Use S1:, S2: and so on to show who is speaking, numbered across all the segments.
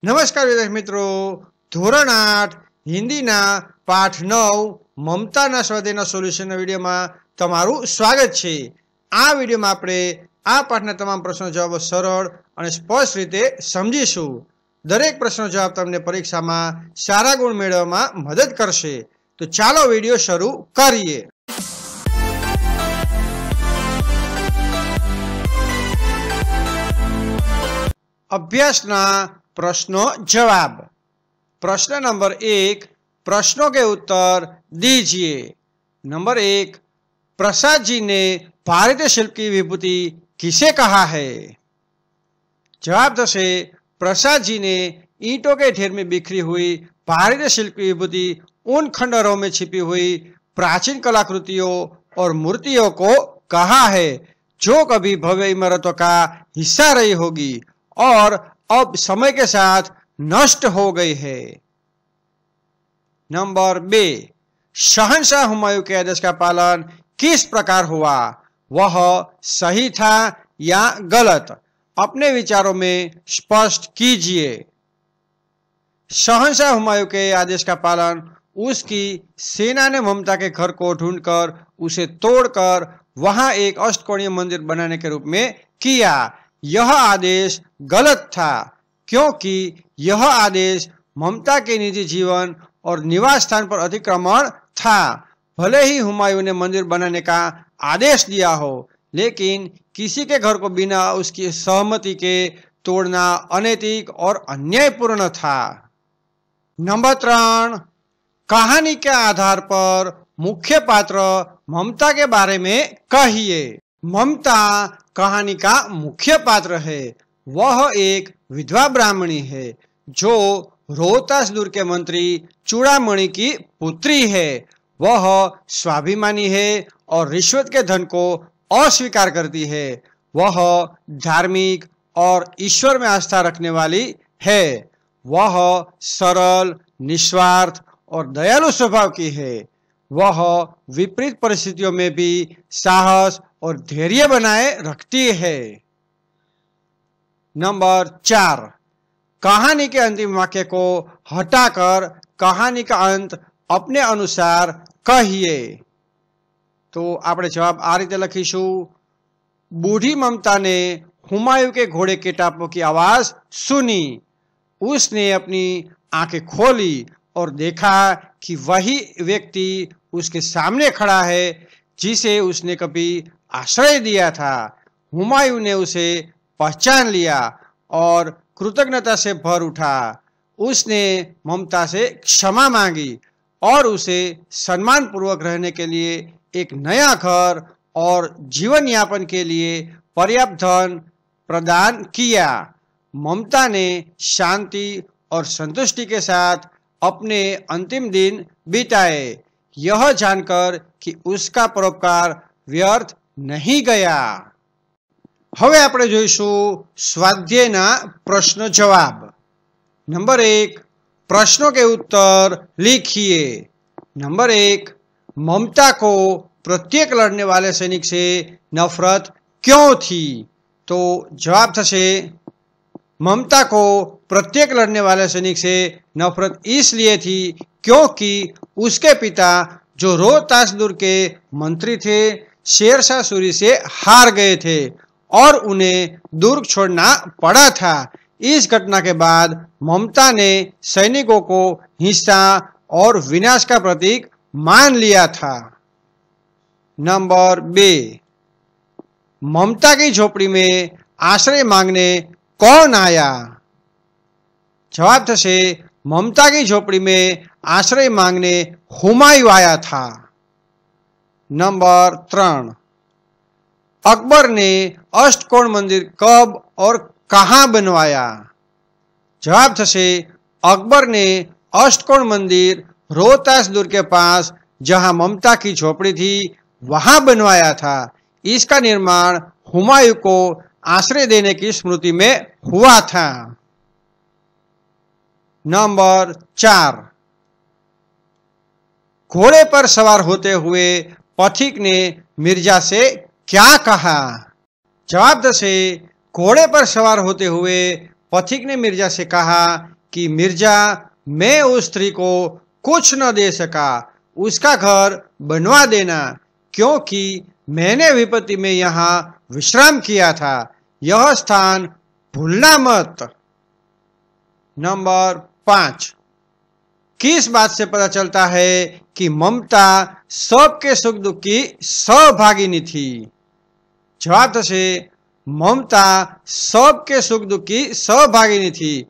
S1: नमस्कार विद्यार्थी मित्रों, ધોરણ 8 હિન્દીના પાઠ 9 મમતાના સ્વાધ્યાયના સોલ્યુશનના વિડીયોમાં તમારું સ્વાગત છે। આ વિડીયોમાં આપણે આ પાઠના તમામ પ્રશ્નો જવાબો સરળ અને સ્પષ્ટ રીતે સમજીશું। દરેક પ્રશ્નનો જવાબ તમને પરીક્ષામાં સારા ગુણ મેળવવામાં મદદ કરશે। તો ચાલો વિડીયો શરૂ કરીએ। अभ्यासना प्रश्नों जवाब। प्रश्न नंबर 1, प्रश्नों के उत्तर दीजिए। नंबर 1, प्रसाद जी ने भारतीय शिल्प की विभूति किसे कहा है? जवाब दे, प्रसाद जी ने ईंटों के ढेर में बिखरी हुई भारतीय शिल्प की विभूति उन खंडहरों में छिपी हुई प्राचीन कलाकृतियों और मूर्तियों को कहा है जो कभी भव्य इमारतों का हिस्सा रही होगी और अब समय के साथ नष्ट हो गई है। नंबर 2, शहंशाह हुमायूं के आदेश का पालन किस प्रकार हुआ? वह सही था या गलत? अपने विचारों में स्पष्ट कीजिए। शहंशाह हुमायूं के आदेश का पालन उसकी सेना ने ममता के घर को ढूंढकर उसे तोड़कर वहां एक अष्टकोणीय मंदिर बनाने के रूप में किया। यह आदेश गलत था क्योंकि यह आदेश ममता के निजी जीवन और निवास स्थान पर अतिक्रमण था। भले ही हुमायूं ने मंदिर बनाने का आदेश दिया हो, लेकिन किसी के घर को बिना उसकी सहमति के तोड़ना अनैतिक और अन्यायपूर्ण था। नंबर 3, कहानी के आधार पर मुख्य पात्र ममता के बारे में कहिए। ममता कहानी का मुख्य पात्र है। वह एक विधवा ब्राह्मणी है जो रोहतास दुर्ग के मंत्री चूड़ामणि की पुत्री है। वह स्वाभिमानी है और रिश्वत के धन को अस्वीकार करती है। वह धार्मिक और ईश्वर में आस्था रखने वाली है। वह सरल, निस्वार्थ और दयालु स्वभाव की है। वह विपरीत परिस्थितियों में भी साहस और धैर्य बनाए रखती है। नंबर 4, कहानी के अंतिम वाक्य को हटाकर कहानी का अंत अपने अनुसार कहिए। तो आपणे जवाब आ रीते लखीशुं। बूढ़ी ममता ने हुमायूं के घोड़े के टापों की आवाज सुनी। उसने अपनी आंखें खोली और देखा कि वही व्यक्ति उसके सामने खड़ा है जिसे उसने कभी आश्रय दिया था। हुमायूं ने उसे पहचान लिया और कृतज्ञता से भर उठा। उसने ममता से क्षमा मांगी और उसे सम्मान पूर्वक रहने के लिए एक नया घर और जीवन यापन के लिए पर्याप्त धन प्रदान किया। ममता ने शांति और संतुष्टि के साथ अपने अंतिम दिन बिताए, यह जानकर कि उसका परोपकार व्यर्थ नहीं गया। हवे आपणे जोईशुं स्वाध्यायना प्रश्न जवाब। नंबर 1, प्रश्नों के उत्तर लिखिए। नंबर 1, ममता को प्रत्येक लड़ने वाले सैनिक से नफरत क्यों थी? तो जवाब थशे, ममता को प्रत्येक लड़ने वाले सैनिक से नफरत इसलिए थी क्योंकि उसके पिता जो रोहतास दुर्ग के मंत्री थे शेरशाह सूरी से हार गए थे और उन्हें दुर्ग छोड़ना पड़ा था। इस घटना के बाद ममता ने सैनिकों को हिंसा और विनाश का प्रतीक मान लिया था। नंबर 2, ममता की झोपड़ी में आश्रय मांगने कौन आया? जवाब थशे, ममता की झोपड़ी में आश्रय मांगने हुमायूं आया था। नंबर 3, अकबर ने अष्टकोण मंदिर कब और कहां बनवाया? जवाब थशे, अकबर ने अष्टकोण मंदिर रोहतास दुर्ग के पास जहां ममता की झोपड़ी थी वहां बनवाया था। इसका निर्माण हुमायूं को आश्रय देने की स्मृति में हुआ था। नंबर 4, घोड़े पर सवार होते हुए पथिक ने मिर्जा से क्या कहा? जवाब दे, घोड़े पर सवार होते हुए पथिक ने मिर्जा से कहा कि मिर्जा, मैं उस स्त्री को कुछ न दे सका, उसका घर बनवा देना, क्योंकि मैंने विपत्ति में यहाँ विश्राम किया था, यह स्थान भूलना मत। नंबर 5, किस बात से पता चलता है कि ममता सबके सुख दुख की सहभागिनी थी? जवाब थशे ममता सबके सुख दुख की सहभागिनी थी।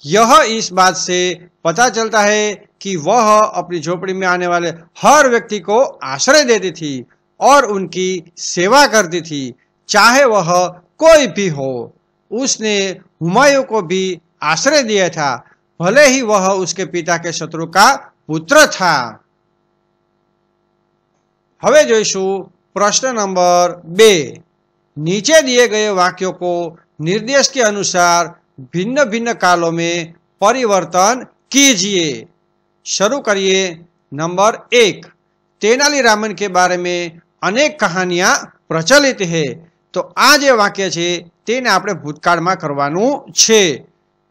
S1: यह इस बात से पता चलता है कि वह अपनी झोपड़ी में आने वाले हर व्यक्ति को आश्रय देती थी और उनकी सेवा करती थी, चाहे वह कोई भी हो। उसने हुमायूं को भी आश्रय दिया था, भले ही वह उसके पिता के शत्रु का पुत्र था। हवे जोईशुं प्रश्न नंबर 2। नीचे दिए गए वाक्यों को निर्देश के अनुसार भिन्न भिन्न कालों में परिवर्तन कीजिए। शुरू करिए। नंबर 1, तेनालीरामन के बारे में अनेक कहानियां प्रचलित है, तो आ जे वाक्य छे तेने आपणे भूतकाळमां करवानुं छे।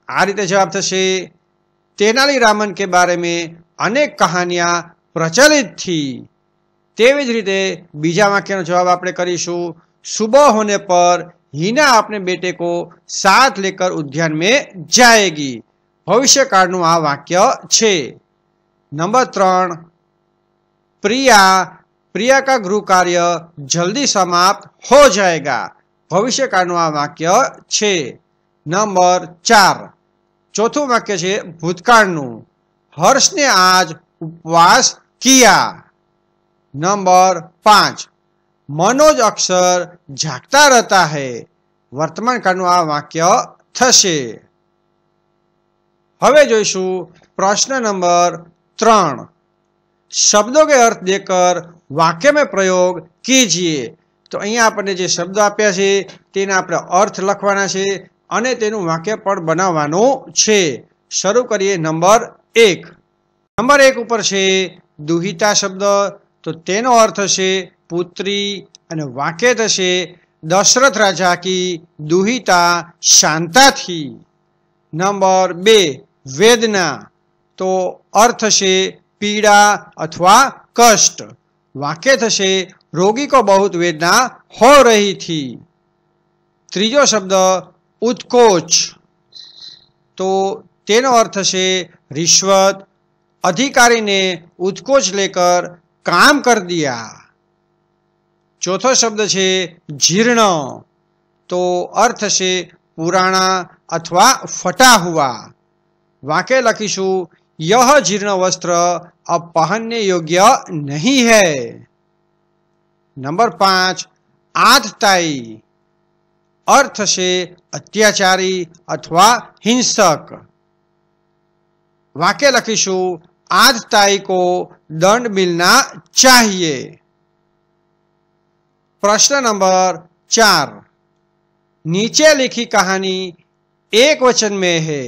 S1: आ रीते जवाब थशे तेनालीरामन के बारे में अनेक कहानियां प्रचलित थी। तेवी ज रीते बीजा वाक्यनो जवाब आपणे करीशुं। सुबह होने पर हीना अपने बेटे को साथ लेकर उद्यान में जाएगी। भविष्य काळनुं आ वाक्य छे। नंबर 3, प्रिया का गृह कार्य जल्दी समाप्त हो जाएगा। भविष्य काळनुं आ वाक्य छे। नंबर 4, चौथुं वाक्य छे भूतकाळनुं। हर्ष ने आज उपवास किया। नंबर 5, मनोज अक्सर जागता रहता है। वर्तमान काळनुं आ वाक्य थशे। हवे जोईशुं प्रश्न नंबर 3। शब्दों के अर्थ देकर वाक्य में प्रयोग कीजिए। तो अहींया आपणे जे शब्दो आप्या छे तेना आपणे अर्थ लखवाना छे अने तेनुं वाक्य पण बनाववानुं छे। शुरू करिए। नंबर 1। नंबर 1 उपर छे दुहिता शब्द, तो तेनो अर्थ छे पुत्री अने वाक्य थशे दशरथ राजा की दुहिता शांता थी। नंबर 2 वेदना, तो अर्थ छे पीड़ा अथवा कष्ट। वाक्य थशे रोगी को बहुत वेदना हो रही थी। त्रीजो शब्द उत्कोच, तो तेनो अर्थ छे रिश्वत। अधिकारी ने उत्कोच लेकर काम कर दिया। चौथो शब्द छे जीर्ण, तो अर्थ छे पुराना अथवा फटा हुआ। वाक्य लखीशुं यह जीर्ण वस्त्र अब पहनने योग्य नहीं है। नंबर 5 आतताई, अर्थ छे अत्याचारी अथवा हिंसक। वाक्य लखीशुं आतताई को दंड मिलना चाहिए। प्रश्न नंबर 4। नीचे लिखी कहानी एक वचन में है,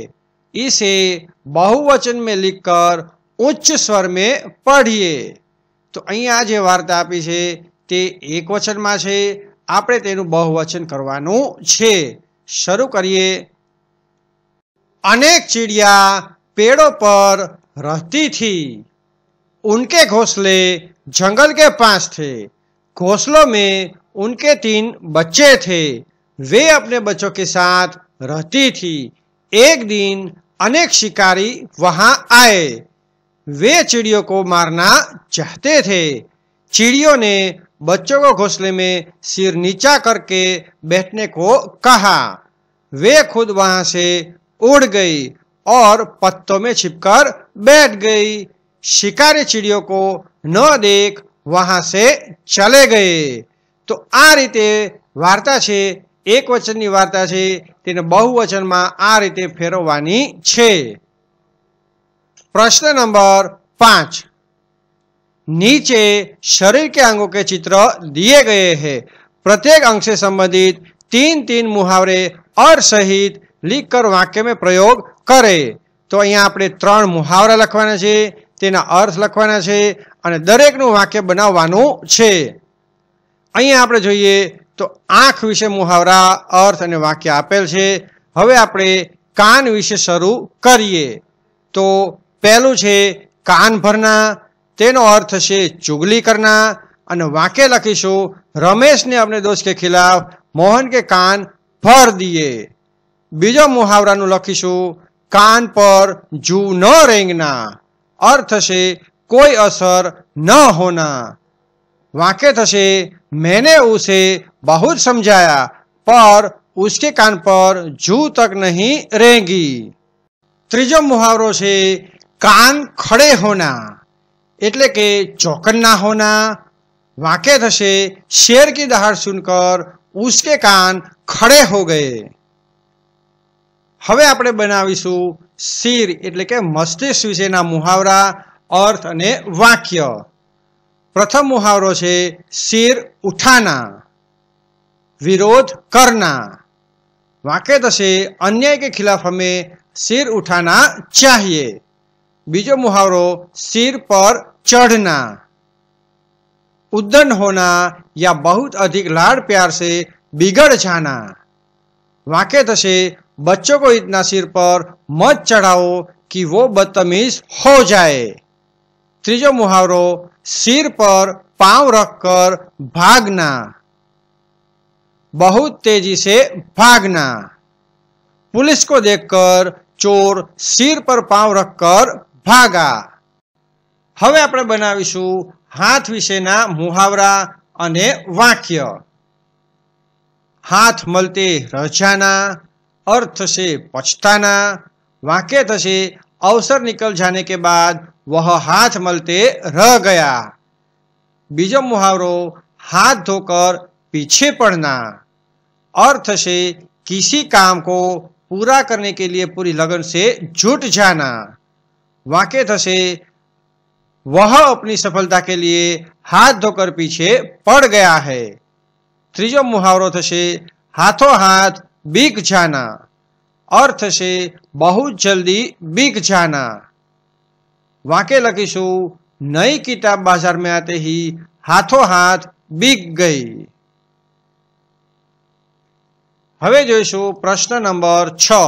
S1: इसे बहुवचन में लिखकर उच्च स्वर में पढ़िए। तो अहींया जे वार्ता आपी छे ते एक वचन में छे, आपणे तेनुं बहुवचन करवानुं छे। शुरू करिए। अनेक चिड़िया पेड़ों पर रहती थी। उनके घोंसले जंगल के पास थे। घोंसलों में उनके 3 बच्चे थे। वे अपने बच्चों के साथ रहती थी। एक दिन अनेक शिकारी वहां आए। वे चिड़ियों को मारना चाहते थे। चिड़ियों ने बच्चों को घोंसले में सिर नीचा करके बैठने को कहा। वे खुद वहां से उड़ गई और पत्तों में छिपकर बैठ गई। शिकारी चिड़ियों को न देख वहां से चले गए। तो आ रीते वार्ता छे, एक वचननी वार्ता छे तेने बहुवचन में आ रीते फेरववानी छे। प्रश्न नंबर 5। नीचे शरीर के अंगों के चित्र दिए गए हैं। प्रत्येक अंग से संबंधित 3-3 मुहावरे और सहित लिखकर वाक्य में प्रयोग करें। तो अहींया आपणे 3 मुहावरा लखवाना छे, तेना अर्थ लखवाना छे अने दरेकनुं वाक्य बनाववानुं छे। अहींया आपणे जोईए तो आंख विषे मुहावरा, अर्थ अने वाक्य आपेल छे। હવે આપણે કાન વિશે શરૂ કરીએ। તો પહેલું છે કાન ભરના, તેનો अर्थ છે चुगली करना। અને वाक्य લખીશું रमेश ने अपने दोस्त के खिलाफ मोहन के कान भर दिए। बीजो मुहावराનું લખીશું कान पर जू न रेंगना, अर्थ છે कोई असर न होना। वाक्य થશે मैंने उसे बहुत समझाया पर उसके कान पर जू तक नहीं रेंगी। ત્રીજો मुहावरो છે कान खड़े होना, એટલે કે चौकन्ना होना। वाक्य થશે शेर की दहाड़ सुनकर उसके कान खड़े हो गए। હવે આપણે બનાવીશું सिर એટલે કે મસ્તિષ્ક વિશેના મુહાવરા, अर्थ અને वाक्य। प्रथम मुहावरो છે सिर उठाना, विरोध करना। वाक्य થશે अन्याय के खिलाफ हमें सिर उठाना चाहिए। बीजो मुहावरो सिर पर चढ़ना, उद्दंड होना या बहुत अधिक लाड़ प्यार से बिगड़ जाना। वाक्य થશે बच्चों को इतना सिर पर मत चढ़ाओ कि वो बदतमीज हो जाए। तीजो मुहावरो सिर पर पांव रखकर भागना, बहुत तेजी से भागना। पुलिस को देखकर चोर सिर पर पांव रखकर भागा। હવે આપણે બનાવીશું हाथ विशेना मुहावरा अने वाक्य। हाथ मलते रह जाना, अर्थ से पछताना। वाक्य थशे अवसर निकल जाने के बाद वह हाथ मलते रह गया। बीजो मुहावरो हाथ धोकर पीछे पड़ना, अर्थ से किसी काम को पूरा करने के लिए पूरी लगन से जुट जाना। वाक्य थशे वह अपनी सफलता के लिए हाथ धोकर पीछे पड़ गया है। ત્રીજો मुहावरो थशे हाथों हाथ बिक जाना, अर्थ से बहुत जल्दी बिक जाना। वाक्य लखीशु नई किताब बाजार में आते ही हाथों हाथ बिक गई। હવે જોઈશું પ્રશ્ન નંબર 6।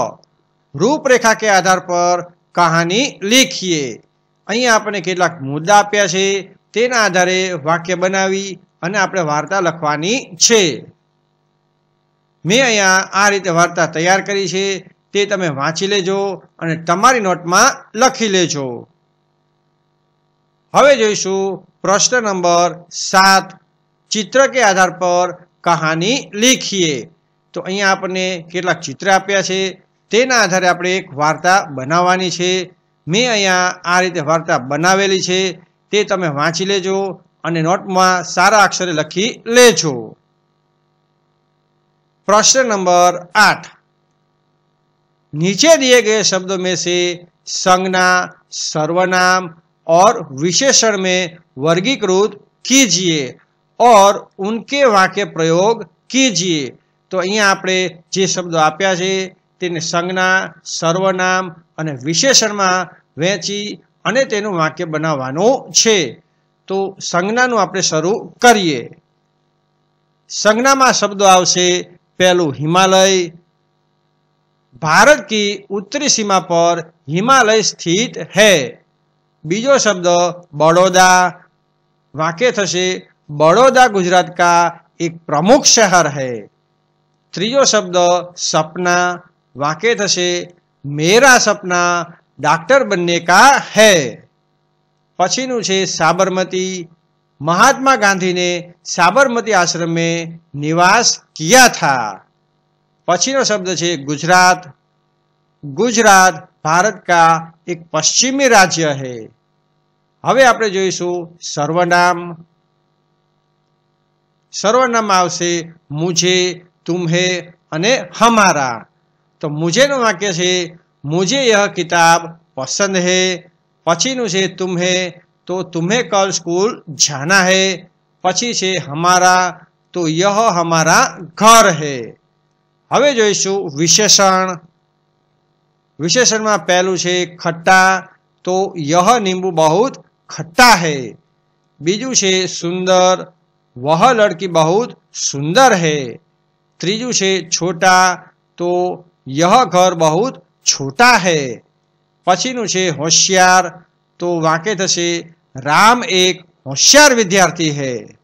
S1: રૂપરેખા के आधार पर कहानी लिखिए। અહીંયા આપણે કેટલાક મુદ્દા આપ્યા છે, તેના આધારે વાક્ય બનાવી અને આપણે વાર્તા લખવાની છે। મેં અહીંયા આ રીતે વાર્તા તૈયાર કરી છે, તે તમે વાંચી લેજો અને તમારી નોટમાં લખી લેજો। હવે જોઈશું પ્રશ્ન નંબર 7। चित्र के आधार पर कहानी लिखिए। तो અહીંયા આપણને કેટલાક ચિત્ર આપ્યા છે, તેના આધારે આપણે એક વાર્તા બનાવવાની છે। મેં અહીંયા આ રીતે વાર્તા બનાવેલી છે, તે તમે વાંચી લેજો અને નોટમાં સારા અક્ષરે લખી લેજો। प्रश्न नंबर 8। नीचे दिए गए शब्दों में से संज्ञा, सर्वनाम और विशेषण में वर्गीकृत कीजिए और उनके वाक्य प्रयोग कीजिए। तो અહીંયા આપણે જે શબ્દો આપ્યા છે તેને સંજ્ઞા, સર્વનામ અને વિશેષણમાં વહેંચી અને તેનું વાક્ય બનાવવાનું છે। તો સંજ્ઞાનું આપણે શરૂ કરીએ। संज्ञाમાં શબ્દો આવશે पहलू हिमालय। भारत की उत्तरी सीमा पर हिमालय स्थित है। बीजो शब्द बड़ौदा। वाक्य थशे बड़ौदा गुजरात का एक प्रमुख शहर है। त्रीजो शब्द सपना। वाक्य थशे मेरा सपना डॉक्टर बनने का है। पछीनु छे साबरमती। महात्मा गांधी ने साबरमती आश्रम में निवास किया था। पछीनो शब्द छे गुजरात। गुजरात भारत का एक पश्चिमी राज्य है। हवे आपणे जोईशुं सर्वनाम। सर्वनाम आवशे मुझे, तुम्हें अने हमारा। तो मुझे नो वाक्य छे मुझे यह किताब पसंद है। पछीनु छे तुम्हें, तो तुम्हें कल स्कूल जाना है। पछी छे हमारा, तो यह हमारा घर है। हवे जोईशुं विशेषण। विशेषण में पहलू छे खट्टा, तो यह नींबू बहुत खट्टा है। बीजू छे सुंदर, वह लड़की बहुत सुंदर है। त्रीजू छे छोटा, तो यह घर बहुत छोटा है। पछीનું છે હોશિયાર, તો વાક્ય થશે રામ એક હોશિયાર વિદ્યાર્થી है।